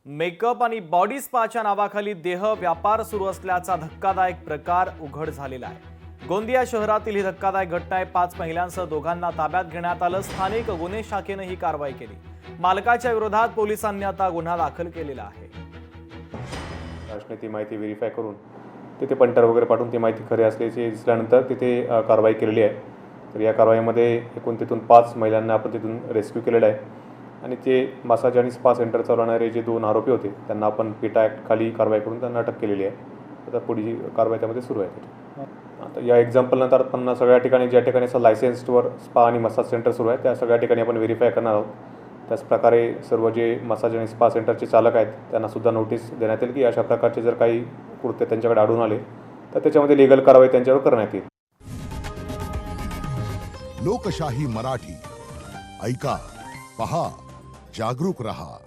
Makeup आणि body स्पाच्या नावाखाली देह व्यापार सुरू असल्याचा धक्कादायक प्रकार उघड झालेला आहे। गोंदिया शहरातील ही धक्कादायक घटना आहे। 5 महिलांसह दोघांना ताब्यात घेण्यात आलं। स्थानिक गुन्हे शाखेने ही कारवाई केली। मालकाच्या विरोधात पोलिसांनी आता गुन्हा दाखल केलेला आहे। राष्ट्रीय ती माहिती व्हेरीफाय करून तिथे पंटर वगैरे पाठवून ती माहिती खरी असल्याची दिसल्यानंतर तिथे कारवाई केलेली आहे। तर या कारवाईमध्ये एकूण तिथून 5 महिलांना आपण तिथून रेस्क्यू केलेलं आहे आणि ते मसाज आणि स्पा सेंटर चालवणारे जे 2 आरोपी होते त्यांना आपण पीटा ॲक्ट खाली कारवाई करून त्यांना अटक केलेली आहे। आता पुढील कारवाई त्यामध्ये सुरू आहे। आता या एक्झाम्पलनंतर आपण सगळ्या ठिकाणी ज्या ठिकाणी असं लायसेन्सवर स्पा आणि मसाज सेंटर सुरू आहे त्या सगळ्या ठिकाणी आपण व्हेरीफाय करणार आहोत। त्याचप्रकारे सर्व जे मसाज आणि स्पा सेंटरचे चालक आहेत त्यांना सुद्धा नोटीस देण्यात येईल की अशा प्रकारचे जर काही कृत्य त्यांच्याकडे आढळून आले तर त्याच्यामध्ये लीगल कारवाई त्यांच्यावर करण्यात येईल। लोकशाही मराठी ऐका, पहा, जागरूक रहा।